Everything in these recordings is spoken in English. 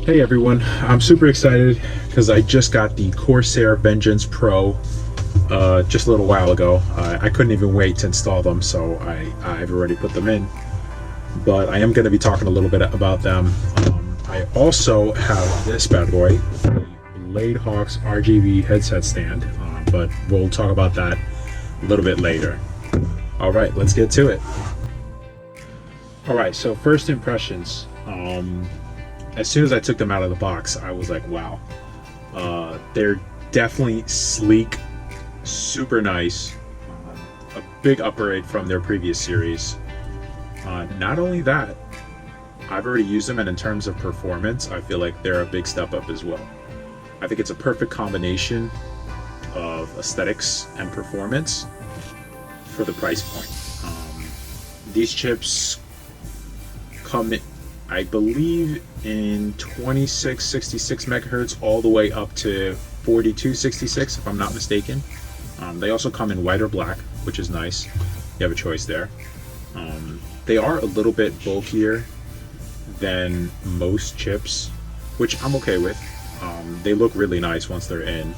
Hey everyone, I'm super excited because I just got the Corsair Vegeance Pro just a little while ago. I couldn't even wait to install them, so I've already put them in. But I am going to be talking a little bit about them. I also have this bad boy, the Vegeance RGB Headset Stand, but we'll talk about that a little bit later. Alright, let's get to it. Alright, so first impressions. As soon as I took them out of the box, I was like, wow. They're definitely sleek, super nice, a big upgrade from their previous series. Not only that, I've already used them, and in terms of performance, I feel like they're a big step up as well. I think it's a perfect combination of aesthetics and performance for the price point. These chips come in, I believe, in 2666 megahertz all the way up to 4266 if I'm not mistaken. They also come in white or black, which is nice. You have a choice there. They are a little bit bulkier than most chips, which I'm okay with. They look really nice once they're in.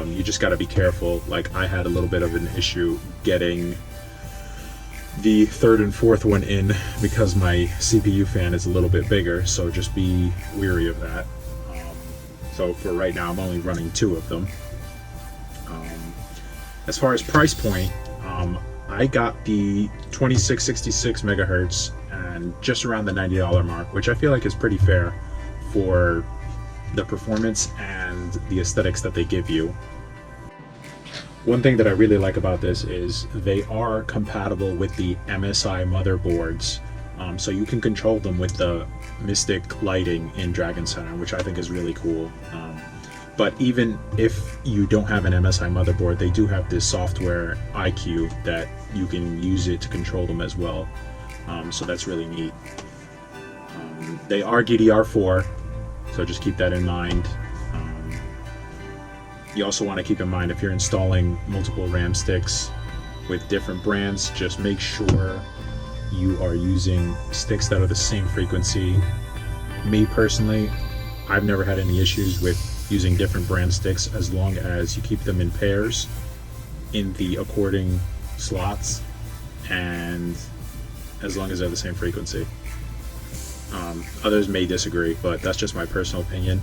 You just got to be careful. Like, I had a little bit of an issue getting the third and fourth one in because my CPU fan is a little bit bigger, so just be wary of that. So for right now, I'm only running 2 of them. As far as price point, I got the 2666 megahertz and just around the $90 mark, which I feel like is pretty fair for the performance and the aesthetics that they give you. One thing that I really like about this is they are compatible with the MSI motherboards, so you can control them with the Mystic lighting in Dragon Center, which I think is really cool. But even if you don't have an MSI motherboard, they do have this software IQ that you can use it to control them as well, so that's really neat. They are DDR4, so just keep that in mind. You also want to keep in mind, if you're installing multiple RAM sticks with different brands, just make sure you are using sticks that are the same frequency. Me personally, I've never had any issues with using different brand sticks as long as you keep them in pairs in the according slots and as long as they're the same frequency. Others may disagree, but that's just my personal opinion.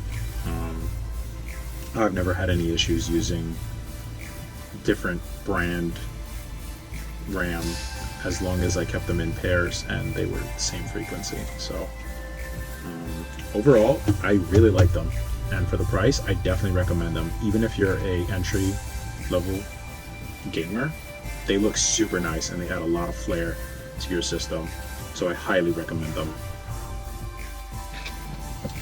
I've never had any issues using different brand RAM as long as I kept them in pairs and they were the same frequency. So overall, I really like them, and for the price, I definitely recommend them. Even if you're a entry level gamer, they look super nice and they add a lot of flair to your system, so I highly recommend them.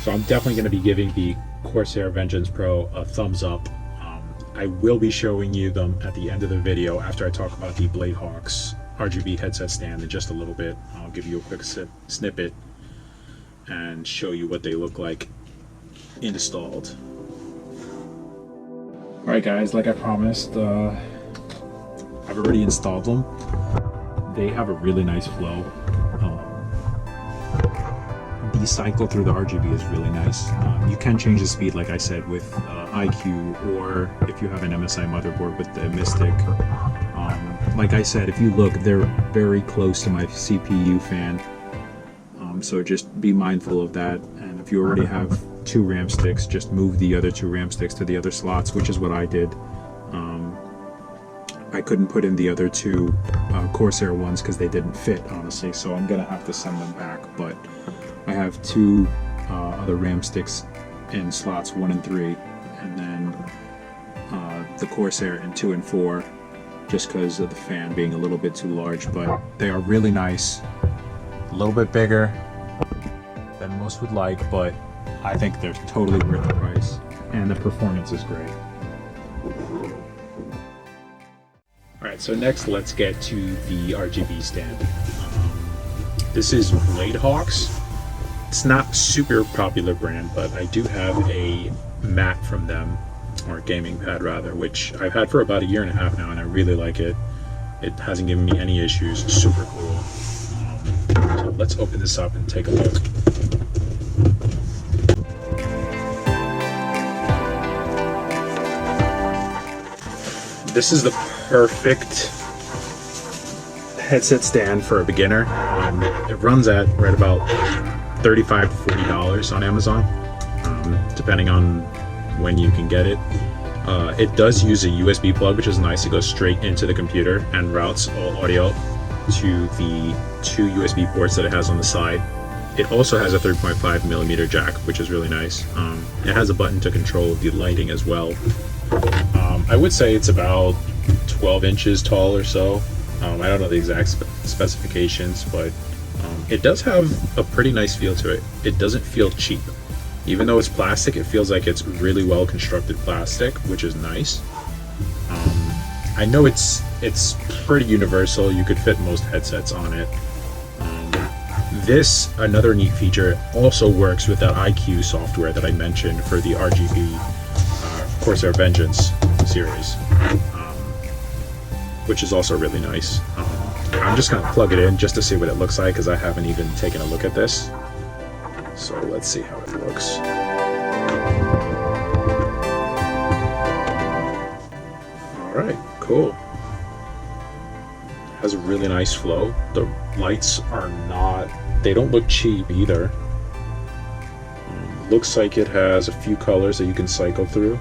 So I'm definitely going to be giving the Corsair Vegeance Pro a thumbs up. I will be showing you them at the end of the video after I talk about the Vegeance RGB Headset Stand in just a little bit. I'll give you a quick snippet and show you what they look like installed. Alright guys, like I promised, I've already installed them. They have a really nice flow. The cycle through the RGB is really nice. You can change the speed, like I said, with IQ, or if you have an MSI motherboard with the Mystic. Like I said, if you look, they're very close to my CPU fan, so just be mindful of that. And if you already have 2 RAM sticks, just move the other 2 RAM sticks to the other slots, which is what I did. I couldn't put in the other 2 Corsair ones because they didn't fit, honestly, so I'm gonna have to send them back. But I have 2 other RAM sticks in slots 1 and 3, and then the Corsair in 2 and 4, just because of the fan being a little bit too large. But they are really nice, a little bit bigger than most would like, but I think they're totally worth the price, and the performance is great. Alright, so next let's get to the RGB stand. This is Vegeance. It's not super popular brand, but I do have a mat from them, or a gaming pad rather, which I've had for about 1.5 years now, and I really like it. It hasn't given me any issues. Super cool. So let's open this up and take a look. This is the perfect headset stand for a beginner. It runs at right about $35 to $40 on Amazon, depending on when you can get it. It does use a USB plug, which is nice. It goes straight into the computer and routes all audio to the 2 USB ports that it has on the side. It also has a 3.5mm jack, which is really nice. It has a button to control the lighting as well. I would say it's about 12 inches tall or so. I don't know the exact specifications, but it does have a pretty nice feel to it. It doesn't feel cheap. Even though it's plastic, it feels like it's really well constructed plastic, which is nice. I know it's pretty universal. You could fit most headsets on it. This, another neat feature, also works with that IQ software that I mentioned for the RGB Corsair Vegeance series, which is also really nice. I'm just gonna plug it in just to see what it looks like, because I haven't even taken a look at this. So let's see how it looks. Alright, cool. Has a really nice flow. The lights are not, they don't look cheap either. Looks like it has a few colors that you can cycle through.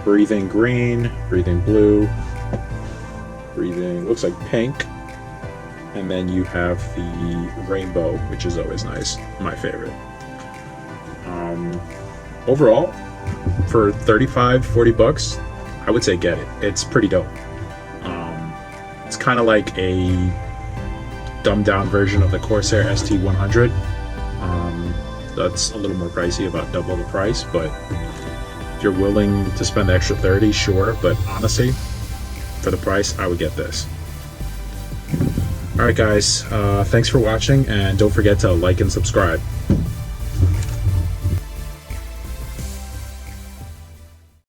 Breathing green, breathing blue, breathing, looks like pink. And then you have the rainbow, which is always nice, my favorite. Overall, for 35, 40 bucks, I would say get it. It's pretty dope. It's kind of like a dumbed down version of the Corsair ST100. That's a little more pricey, about double the price, but if you're willing to spend the extra 30, sure, but honestly, for the price, I would get this. Alright guys, thanks for watching, and don't forget to like and subscribe.